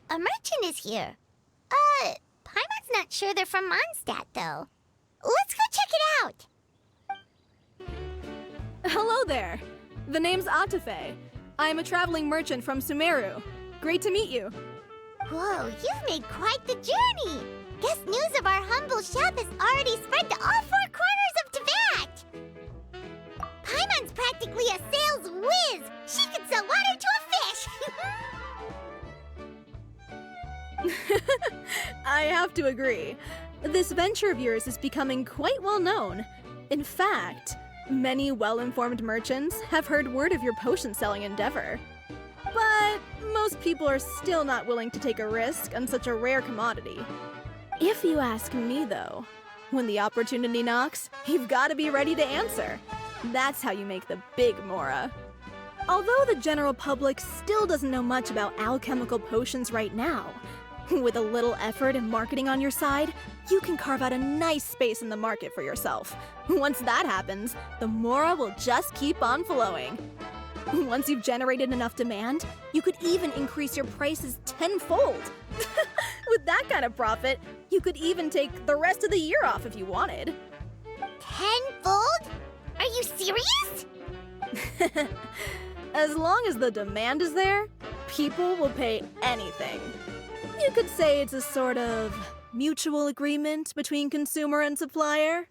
a merchant is here. Paimon's not sure they're from Mondstadt, though. Let's go check it out! Hello there. The name's Atafe. I am a traveling merchant from Sumeru. Great to meet you. Whoa, you've made quite the journey! Guess news of our humble shop has already spread to all four corners of Teyvat! Paimon's practically a sales whiz! She could sell water to a fish! I have to agree. This venture of yours is becoming quite well known. In fact, many well-informed merchants have heard word of your potion-selling endeavor. But most people are still not willing to take a risk on such a rare commodity. If you ask me, though, when the opportunity knocks, you've got to be ready to answer. That's how you make the big Mora. Although the general public still doesn't know much about alchemical potions right now, with a little effort and marketing on your side, you can carve out a nice space in the market for yourself. Once that happens, the Mora will just keep on flowing. Once you've generated enough demand, you could even increase your prices tenfold. With that kind of profit, you could even take the rest of the year off if you wanted. Tenfold? Are you serious? As long as the demand is there, people will pay anything. You could say it's a sort of mutual agreement between consumer and supplier.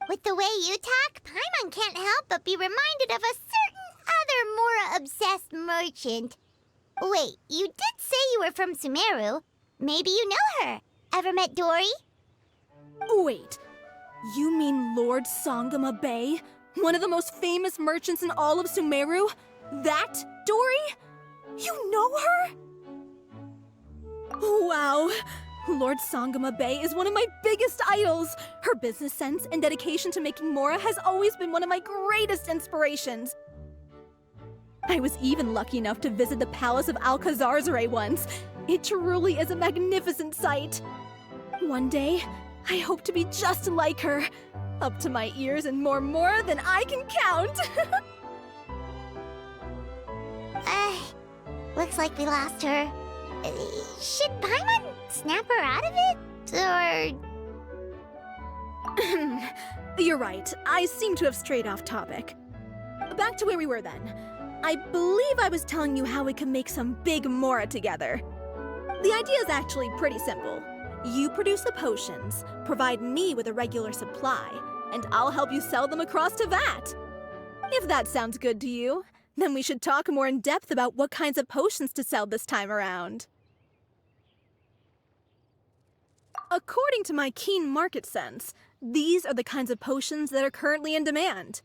With the way you talk, Paimon can't help but be reminded of a certain other Mora-obsessed merchant. Wait, you did say you were from Sumeru. Maybe you know her. Ever met Dory? Wait, you mean Lord Sangama Bay? One of the most famous merchants in all of Sumeru? That Dory? You know her? Wow! Lord Sangama Bay is one of my biggest idols! Her business sense and dedication to making Mora has always been one of my greatest inspirations. I was even lucky enough to visit the Palace of Alcazarzare once. It truly is a magnificent sight. One day, I hope to be just like her. Up to my ears in more Mora than I can count! Looks like we lost her. Should Paimon snap her out of it? Or... You're right. I seem to have strayed off topic. Back to where we were then. I believe I was telling you how we can make some big Mora together. The idea is actually pretty simple. You produce the potions, provide me with a regular supply, and I'll help you sell them across Teyvat. If that sounds good to you, then we should talk more in depth about what kinds of potions to sell this time around. According to my keen market sense, these are the kinds of potions that are currently in demand.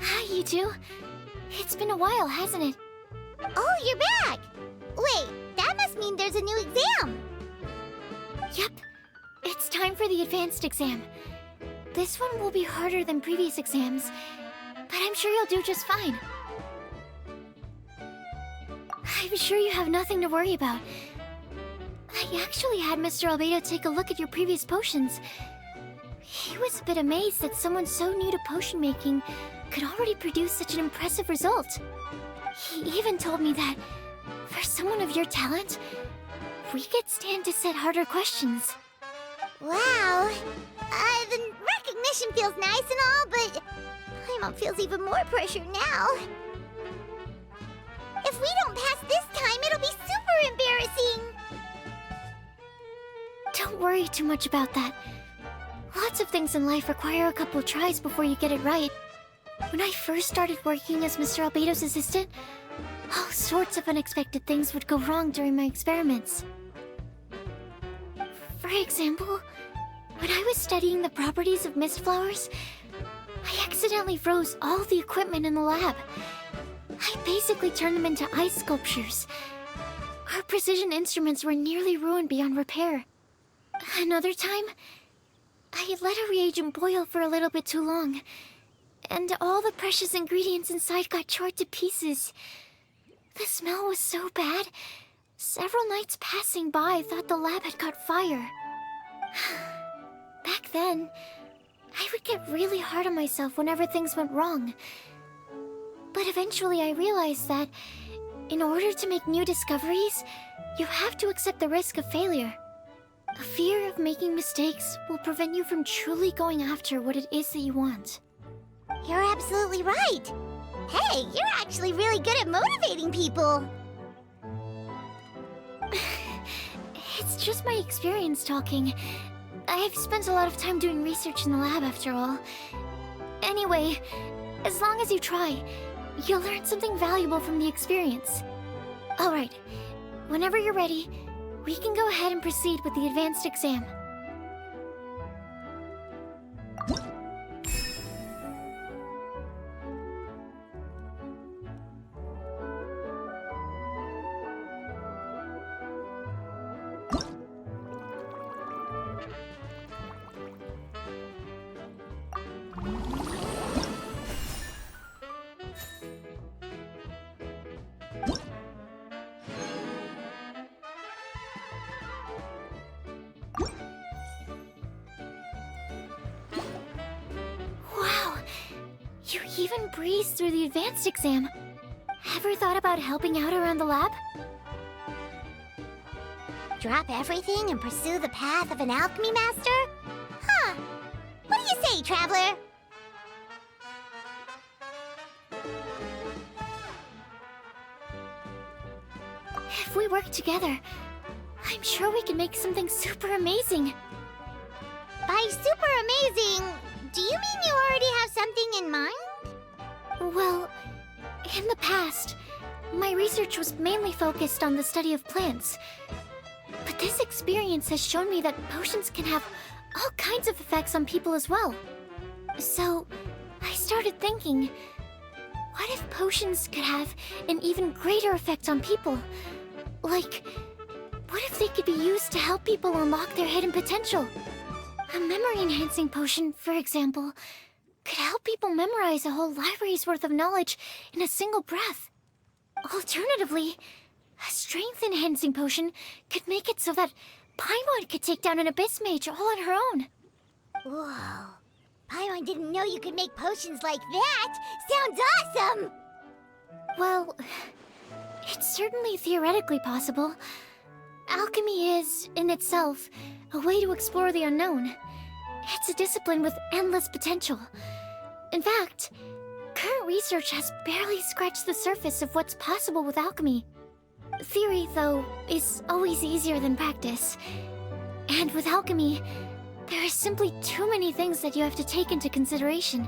Hi, you two. It's been a while, hasn't it? Oh, you're back! Wait, that must mean there's a new exam! Yep. It's time for the advanced exam. This one will be harder than previous exams, but I'm sure you'll do just fine. I'm sure you have nothing to worry about. I actually had Mr. Albedo take a look at your previous potions. He was a bit amazed that someone so new to potion making could already produce such an impressive result. He even told me that, for someone of your talent, we could stand to set harder questions. Wow. The recognition feels nice and all, but Paimon feels even more pressure now. If we don't pass this time, it'll be super embarrassing. Don't worry too much about that. Lots of things in life require a couple tries before you get it right. When I first started working as Mr. Albedo's assistant, all sorts of unexpected things would go wrong during my experiments. For example, when I was studying the properties of mist flowers, I accidentally froze all the equipment in the lab. I basically turned them into ice sculptures. Our precision instruments were nearly ruined beyond repair. Another time, I let a reagent boil for a little bit too long, and all the precious ingredients inside got charred to pieces. The smell was so bad, several nights passing by thought the lab had caught fire. Back then, I would get really hard on myself whenever things went wrong. But eventually I realized that, in order to make new discoveries, you have to accept the risk of failure. A fear of making mistakes will prevent you from truly going after what it is that you want. You're absolutely right. Hey, you're actually really good at motivating people. It's just my experience talking. I've spent a lot of time doing research in the lab after all. Anyway, as long as you try, you'll learn something valuable from the experience. Alright, whenever you're ready, we can go ahead and proceed with the advanced exam. You even breezed through the advanced exam. Ever thought about helping out around the lab? Drop everything and pursue the path of an alchemy master? Huh. What do you say, traveler? If we work together, I'm sure we can make something super amazing. By super amazing, do you mean you already have something in mind? Well, in the past, my research was mainly focused on the study of plants. But this experience has shown me that potions can have all kinds of effects on people as well. So, I started thinking, what if potions could have an even greater effect on people? Like, what if they could be used to help people unlock their hidden potential? A memory-enhancing potion, for example, could help people memorize a whole library's worth of knowledge in a single breath. Alternatively, a strength-enhancing potion could make it so that Paimon could take down an Abyss Mage all on her own. Whoa. Paimon didn't know you could make potions like that! Sounds awesome! Well, it's certainly theoretically possible. Alchemy is, in itself, a way to explore the unknown. It's a discipline with endless potential. In fact, current research has barely scratched the surface of what's possible with alchemy. Theory, though, is always easier than practice. And with alchemy, there are simply too many things that you have to take into consideration.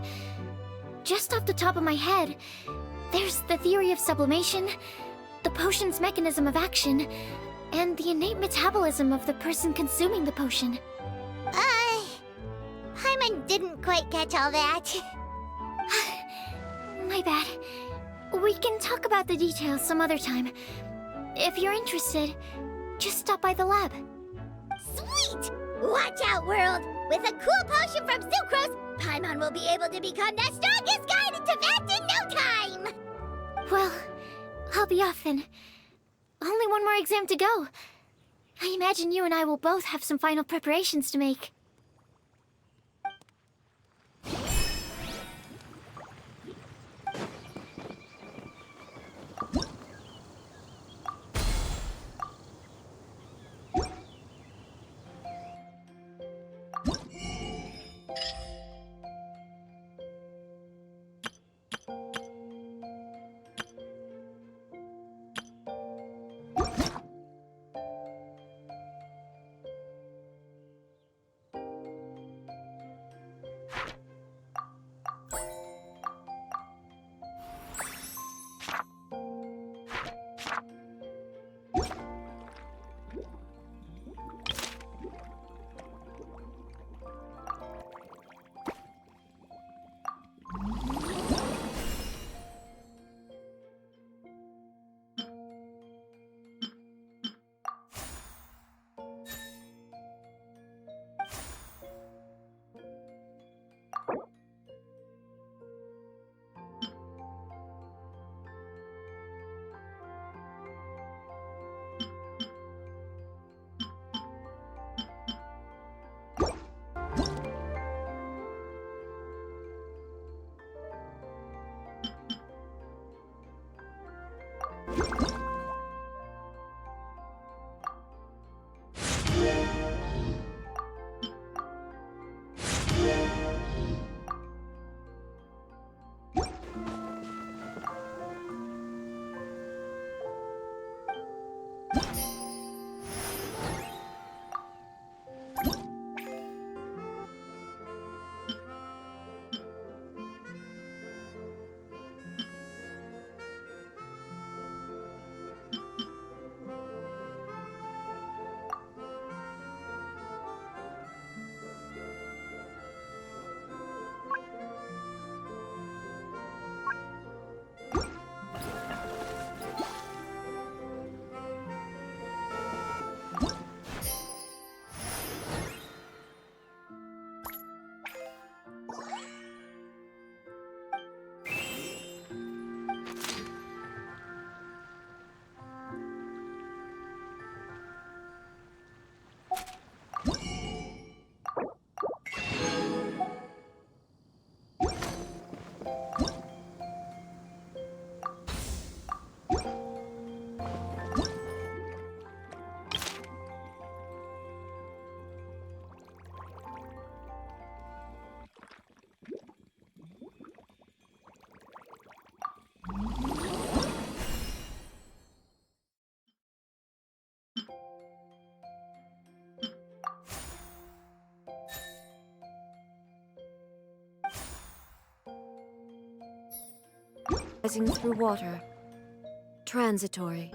Just off the top of my head, there's the theory of sublimation, the potion's mechanism of action, and the innate metabolism of the person consuming the potion. Paimon didn't quite catch all that. My bad. We can talk about the details some other time. If you're interested, just stop by the lab. Sweet! Watch out, world! With a cool potion from Sucrose, Paimon will be able to become the strongest guide in Teyvat in no time! Well, I'll be off then. Only one more exam to go. I imagine you and I will both have some final preparations to make. Rising through water. Transitory.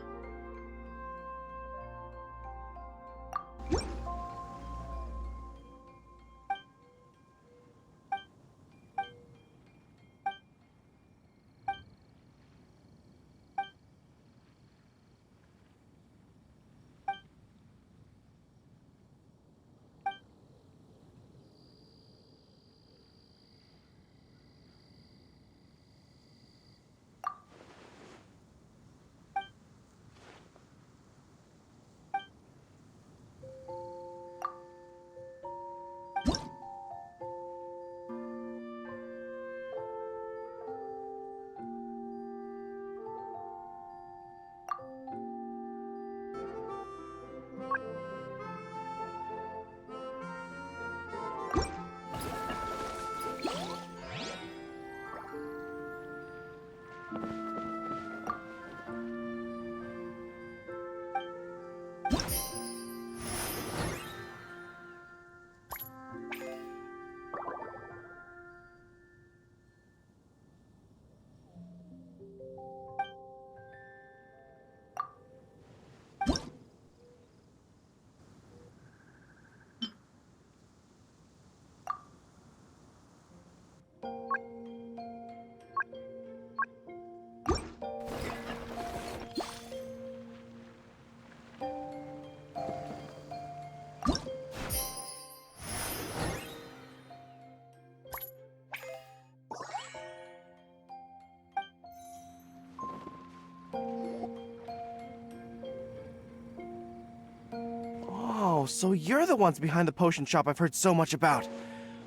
Oh, so you're the ones behind the potion shop I've heard so much about.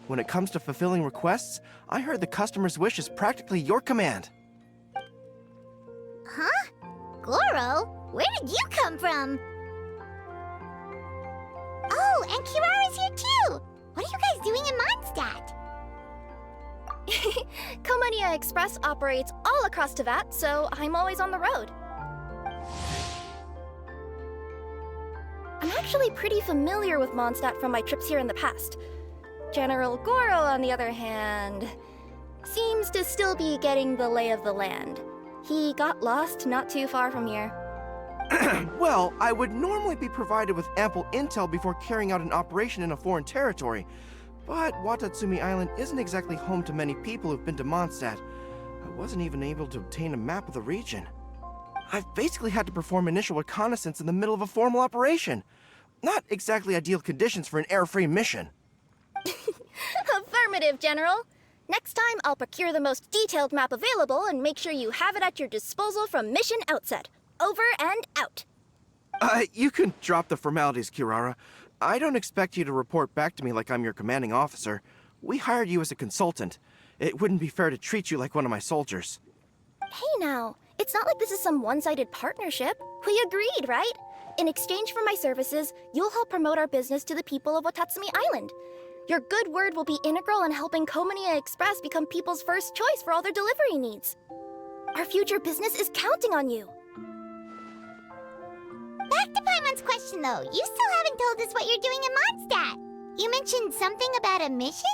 When it comes to fulfilling requests, I heard the customer's wish is practically your command. Huh? Goro? Where did you come from? Oh, and Kirara's here too! What are you guys doing in Mondstadt? Komania Express operates all across Teyvat, so I'm always on the road. I'm actually pretty familiar with Mondstadt from my trips here in the past. General Goro, on the other hand, seems to still be getting the lay of the land. He got lost not too far from here. Well, I would normally be provided with ample intel before carrying out an operation in a foreign territory, but Watatsumi Island isn't exactly home to many people who've been to Mondstadt. I wasn't even able to obtain a map of the region. I've basically had to perform initial reconnaissance in the middle of a formal operation. Not exactly ideal conditions for an air-free mission. Affirmative, General. Next time, I'll procure the most detailed map available and make sure you have it at your disposal from mission outset. Over and out. You can drop the formalities, Kirara. I don't expect you to report back to me like I'm your commanding officer. We hired you as a consultant. It wouldn't be fair to treat you like one of my soldiers. Hey now, it's not like this is some one-sided partnership. We agreed, right? In exchange for my services, you'll help promote our business to the people of Watatsumi Island. Your good word will be integral in helping Komania Express become people's first choice for all their delivery needs. Our future business is counting on you. Back to Paimon's question though, you still haven't told us what you're doing in Mondstadt. You mentioned something about a mission?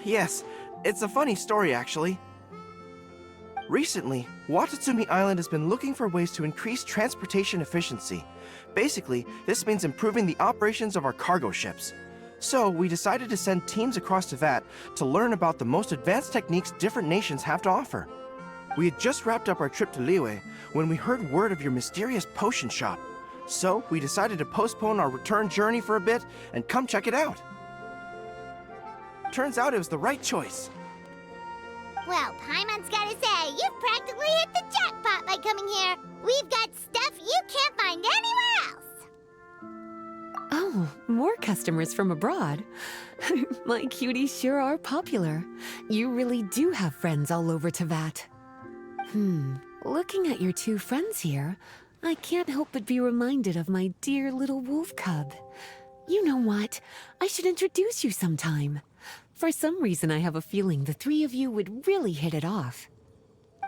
Yes. It's a funny story, actually. Recently, Watatsumi Island has been looking for ways to increase transportation efficiency. Basically, this means improving the operations of our cargo ships. So, we decided to send teams across Teyvat to learn about the most advanced techniques different nations have to offer. We had just wrapped up our trip to Liyue when we heard word of your mysterious potion shop. So, we decided to postpone our return journey for a bit and come check it out. Turns out it was the right choice. Well, Paimon's gotta say, you've practically hit the jackpot by coming here. We've got stuff you can't find anywhere else. Oh, more customers from abroad. My cuties sure are popular. You really do have friends all over Teyvat. Looking at your two friends here, I can't help but be reminded of my dear little wolf cub. You know what? I should introduce you sometime. For some reason, I have a feeling the three of you would really hit it off.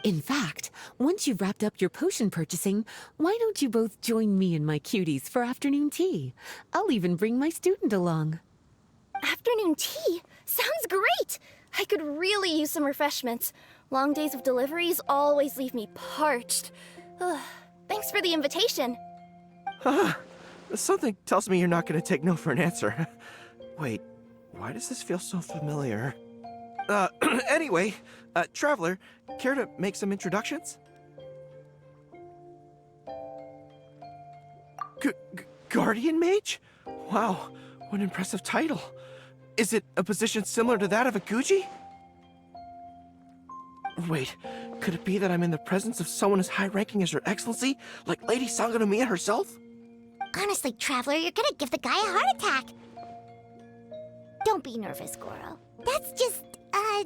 In fact, once you've wrapped up your potion purchasing, why don't you both join me and my cuties for afternoon tea? I'll even bring my student along. Afternoon tea? Sounds great! I could really use some refreshments. Long days of deliveries always leave me parched. Ugh, thanks for the invitation. Something tells me you're not going to take no for an answer. Wait, why does this feel so familiar? Anyway, Traveler, care to make some introductions? Guardian Mage? Wow, what an impressive title. Is it a position similar to that of a Guji? Wait, could it be that I'm in the presence of someone as high-ranking as Her Excellency, like Lady Sangonomiya herself? Honestly, Traveler, you're gonna give the guy a heart attack. Don't be nervous, Goro. That's just, a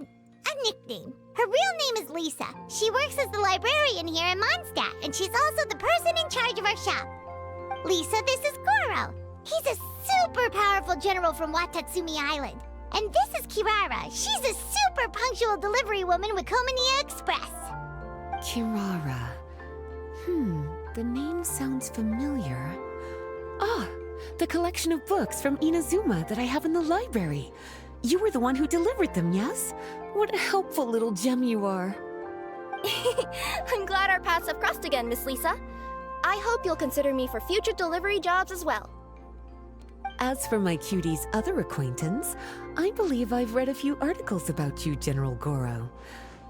nickname. Her real name is Lisa. She works as the librarian here in Mondstadt, and she's also the person in charge of our shop. Lisa, this is Goro. He's a super powerful general from Watatsumi Island. And this is Kirara. She's a super punctual delivery woman with Komania Express. Kirara. The name sounds familiar. Ah, the collection of books from Inazuma that I have in the library. You were the one who delivered them, yes? What a helpful little gem you are. I'm glad our paths have crossed again, Miss Lisa. I hope you'll consider me for future delivery jobs as well. As for my cutie's other acquaintance, I believe I've read a few articles about you, General Goro.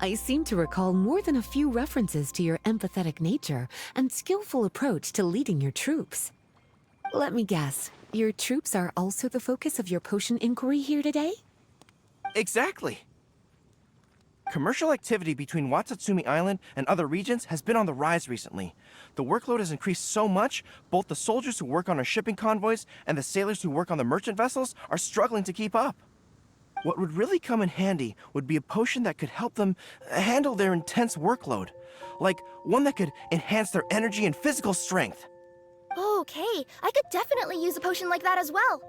I seem to recall more than a few references to your empathetic nature and skillful approach to leading your troops. Let me guess, your troops are also the focus of your potion inquiry here today? Exactly. Commercial activity between Watatsumi Island and other regions has been on the rise recently. The workload has increased so much, both the soldiers who work on our shipping convoys and the sailors who work on the merchant vessels are struggling to keep up. What would really come in handy would be a potion that could help them handle their intense workload. Like one that could enhance their energy and physical strength. Okay, I could definitely use a potion like that as well.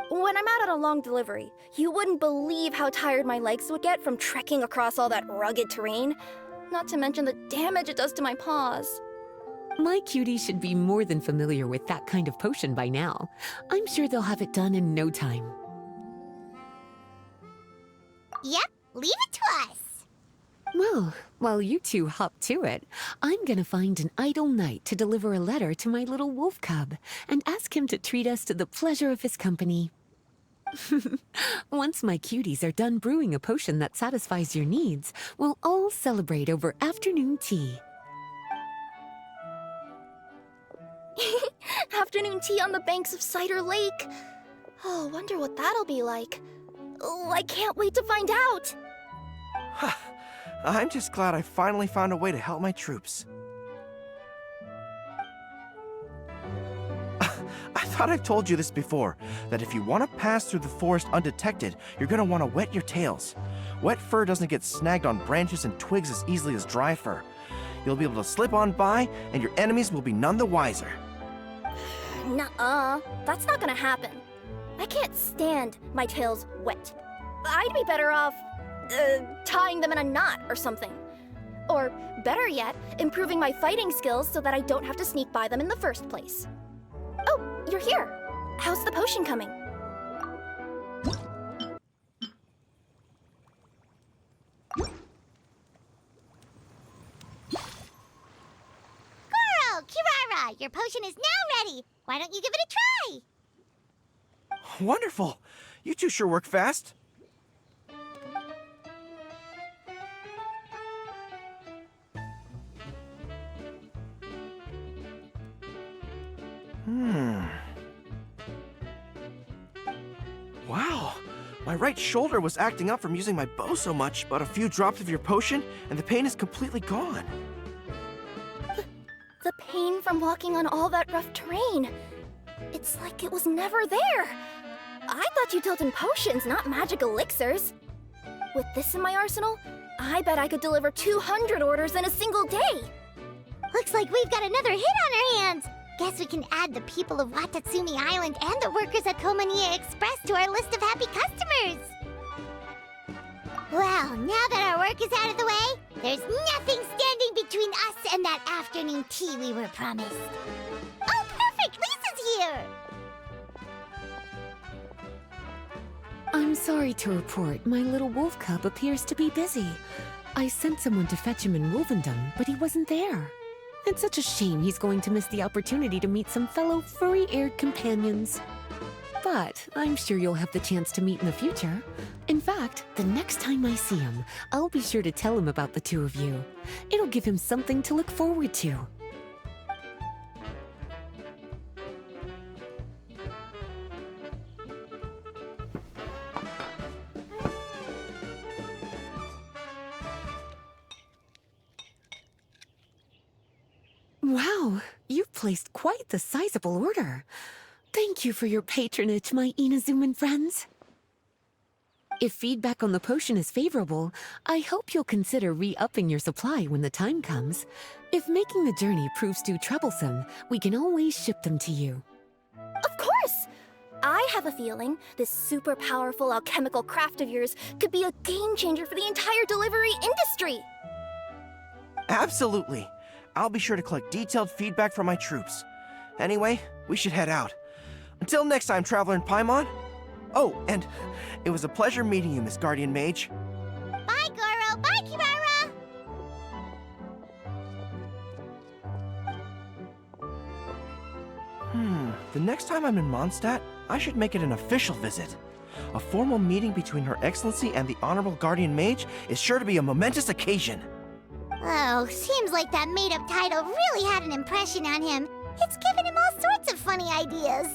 When I'm out on a long delivery, you wouldn't believe how tired my legs would get from trekking across all that rugged terrain. Not to mention the damage it does to my paws. My cutie should be more than familiar with that kind of potion by now. I'm sure they'll have it done in no time. Yep, leave it to us. Well, while you two hop to it, I'm gonna find an idle knight to deliver a letter to my little wolf cub and ask him to treat us to the pleasure of his company. Once my cuties are done brewing a potion that satisfies your needs, we'll all celebrate over afternoon tea. Afternoon tea on the banks of Cider Lake. Oh, wonder what that'll be like. Oh, I can't wait to find out. I'm just glad I finally found a way to help my troops. I thought I've told you this before, that if you want to pass through the forest undetected, you're going to want to wet your tails. Wet fur doesn't get snagged on branches and twigs as easily as dry fur. You'll be able to slip on by, and your enemies will be none the wiser. Nuh-uh, that's not gonna happen. I can't stand my tails wet. I'd be better off, tying them in a knot or something. Or, better yet, improving my fighting skills so that I don't have to sneak by them in the first place. Oh, you're here. How's the potion coming? Goro, Kirara, your potion is now ready. Why don't you give it a try? Wonderful! You two sure work fast. Wow, my right shoulder was acting up from using my bow so much, but a few drops of your potion and the pain is completely gone. The pain from walking on all that rough terrain. It's like it was never there. I thought you dealt in potions, not magic elixirs. With this in my arsenal, I bet I could deliver 200 orders in a single day. Looks like we've got another hit on our hands. Guess we can add the people of Watatsumi Island and the workers at Komania Express to our list of happy customers. Well, now that our work is out of the way, there's nothing standing between us and that afternoon tea we were promised. Oh, perfect! Lisa's here! I'm sorry to report, my little wolf cub appears to be busy. I sent someone to fetch him in Wolvendom, but he wasn't there. It's such a shame he's going to miss the opportunity to meet some fellow furry-eared companions. But I'm sure you'll have the chance to meet in the future. In fact, the next time I see him, I'll be sure to tell him about the two of you. It'll give him something to look forward to. Wow, you've placed quite the sizable order. Thank you for your patronage, my Inazuman friends. If feedback on the potion is favorable, I hope you'll consider re-upping your supply when the time comes. If making the journey proves too troublesome, we can always ship them to you. Of course! I have a feeling this super powerful alchemical craft of yours could be a game changer for the entire delivery industry! Absolutely. I'll be sure to collect detailed feedback from my troops. Anyway, we should head out. Until next time, Traveler in Paimon. Oh, and it was a pleasure meeting you, Miss Guardian Mage. Bye, Goro! Bye, Kirara! The next time I'm in Mondstadt, I should make it an official visit. A formal meeting between Her Excellency and the Honorable Guardian Mage is sure to be a momentous occasion. Oh, seems like that made-up title really had an impression on him. It's given him all sorts of funny ideas.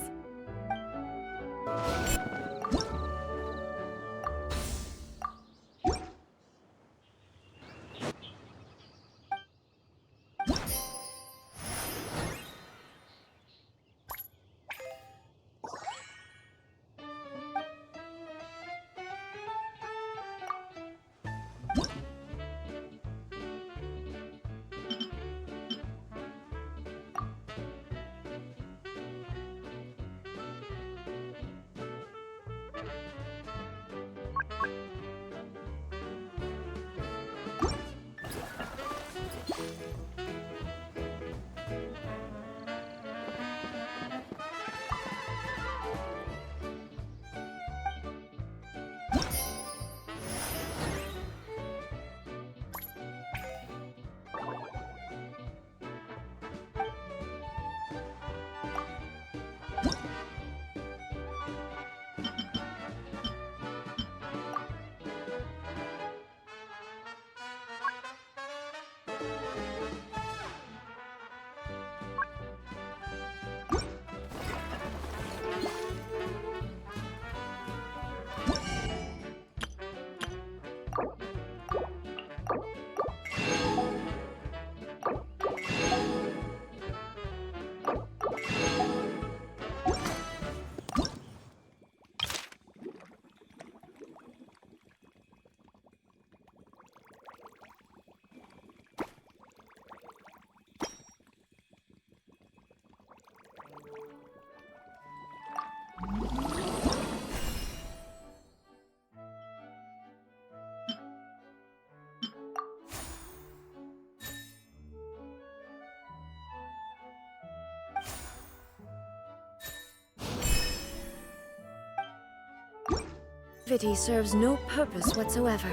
Activity serves no purpose whatsoever.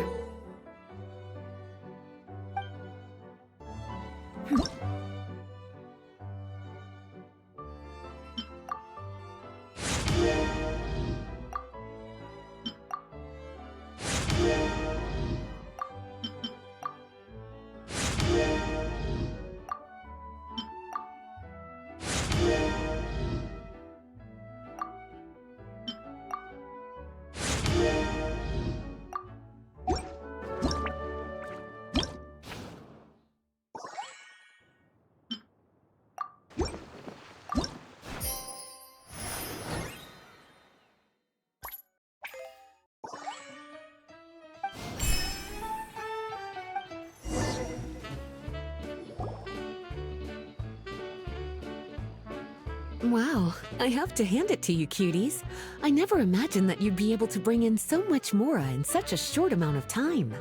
Wow, I have to hand it to you, cuties. I never imagined that you'd be able to bring in so much mora in such a short amount of time.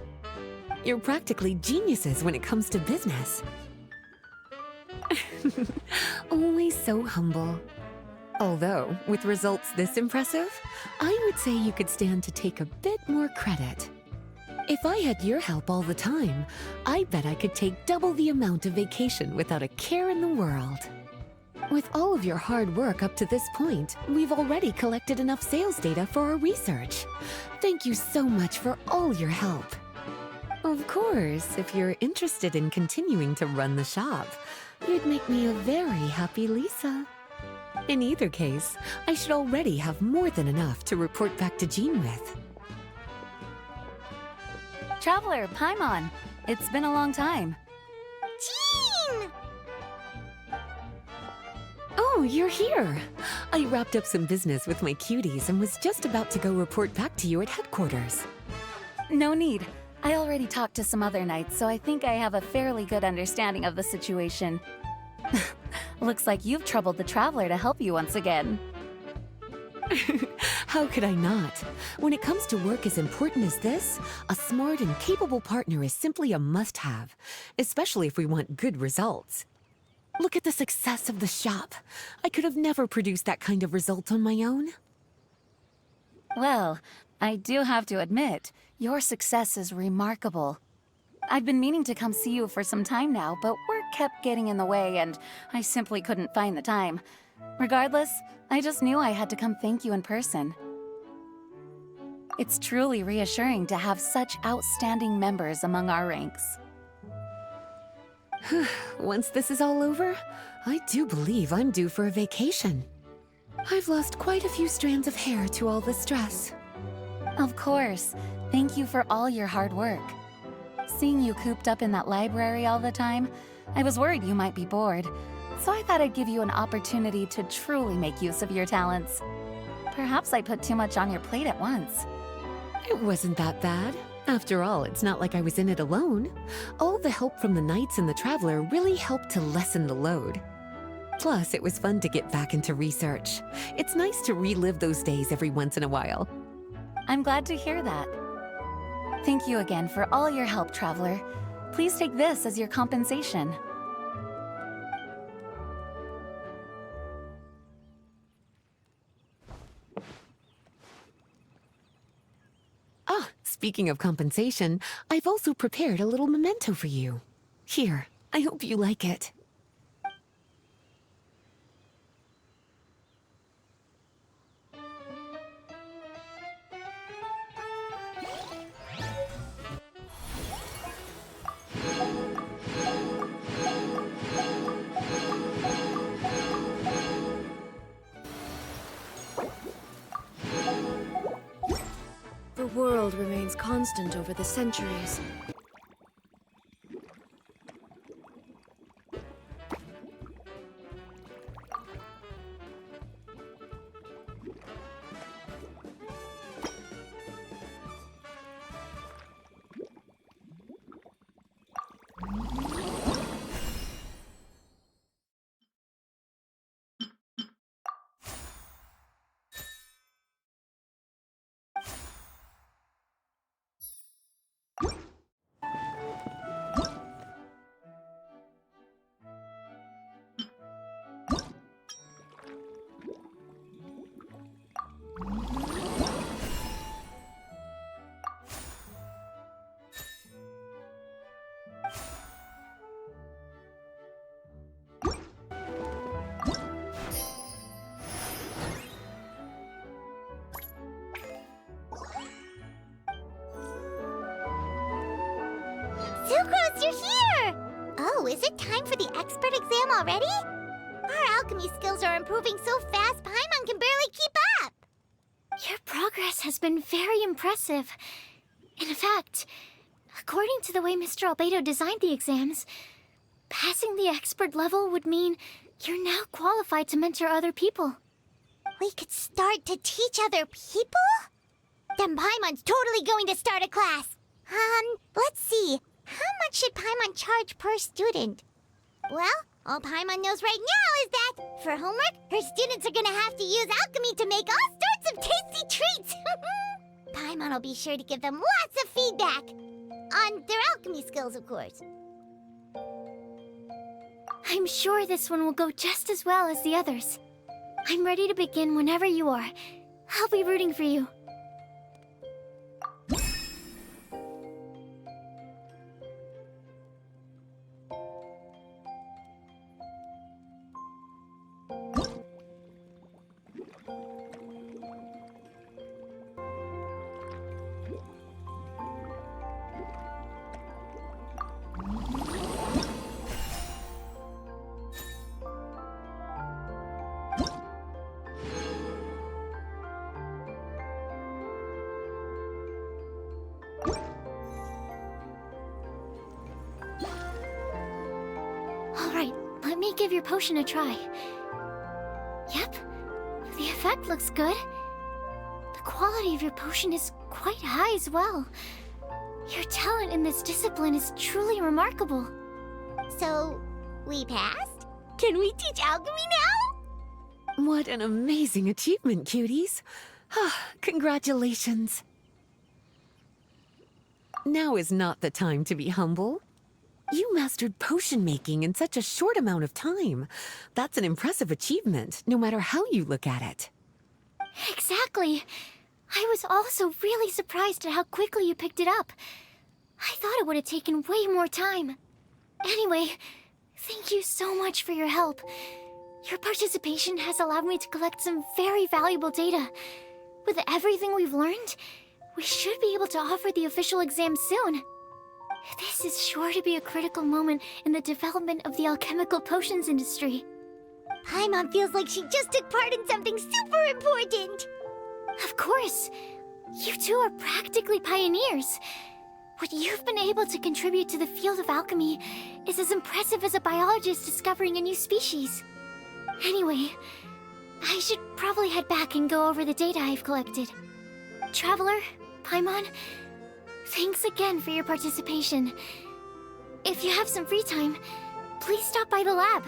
You're practically geniuses when it comes to business. Always so humble. Although, with results this impressive, I would say you could stand to take a bit more credit. If I had your help all the time, I bet I could take double the amount of vacation without a care in the world. With all of your hard work up to this point, we've already collected enough sales data for our research. Thank you so much for all your help. Of course, if you're interested in continuing to run the shop, you'd make me a very happy Lisa. In either case, I should already have more than enough to report back to Jean with. Traveler, Paimon, it's been a long time. Jean! Oh, you're here! I wrapped up some business with my cuties and was just about to go report back to you at headquarters. No need. I already talked to some other knights, so I think I have a fairly good understanding of the situation. Looks like you've troubled the Traveler to help you once again. How could I not? When it comes to work as important as this, a smart and capable partner is simply a must-have, especially if we want good results. Look at the success of the shop. I could have never produced that kind of result on my own. Well, I do have to admit, your success is remarkable. I've been meaning to come see you for some time now, but work kept getting in the way and I simply couldn't find the time. Regardless, I just knew I had to come thank you in person. It's truly reassuring to have such outstanding members among our ranks. Once this is all over, I do believe I'm due for a vacation. I've lost quite a few strands of hair to all the stress. Of course. Thank you for all your hard work. Seeing you cooped up in that library all the time, I was worried you might be bored. So I thought I'd give you an opportunity to truly make use of your talents. Perhaps I put too much on your plate at once. It wasn't that bad. After all, it's not like I was in it alone. All the help from the Knights and the Traveler really helped to lessen the load. Plus, it was fun to get back into research. It's nice to relive those days every once in a while. I'm glad to hear that. Thank you again for all your help, Traveler. Please take this as your compensation. Ah, speaking of compensation, I've also prepared a little memento for you. Here, I hope you like it. The world remains constant over the centuries. Sucrose, you're here! Oh, is it time for the expert exam already? Our alchemy skills are improving so fast, Paimon can barely keep up! Your progress has been very impressive. In fact, according to the way Mr. Albedo designed the exams, passing the expert level would mean you're now qualified to mentor other people. We could start to teach other people? Then Paimon's totally going to start a class! Let's see. How much should Paimon charge per student? Well, all Paimon knows right now is that, for homework, her students are gonna have to use alchemy to make all sorts of tasty treats! Paimon will be sure to give them lots of feedback! On their alchemy skills, of course. I'm sure this one will go just as well as the others. I'm ready to begin whenever you are. I'll be rooting for you. Alright, let me give your potion a try. Yep, the effect looks good. The quality of your potion is quite high as well. Your talent in this discipline is truly remarkable. So, we passed? Can we teach alchemy now? What an amazing achievement, cuties. Congratulations. Now is not the time to be humble. You mastered potion making in such a short amount of time. That's an impressive achievement, no matter how you look at it. Exactly. I was also really surprised at how quickly you picked it up. I thought it would have taken way more time. Anyway, thank you so much for your help. Your participation has allowed me to collect some very valuable data. With everything we've learned, we should be able to offer the official exam soon. This is sure to be a critical moment in the development of the alchemical potions industry. Paimon feels like she just took part in something super important! Of course! You two are practically pioneers. What you've been able to contribute to the field of alchemy is as impressive as a biologist discovering a new species. Anyway, I should probably head back and go over the data I've collected. Traveler, Paimon, thanks again for your participation. If you have some free time, please stop by the lab.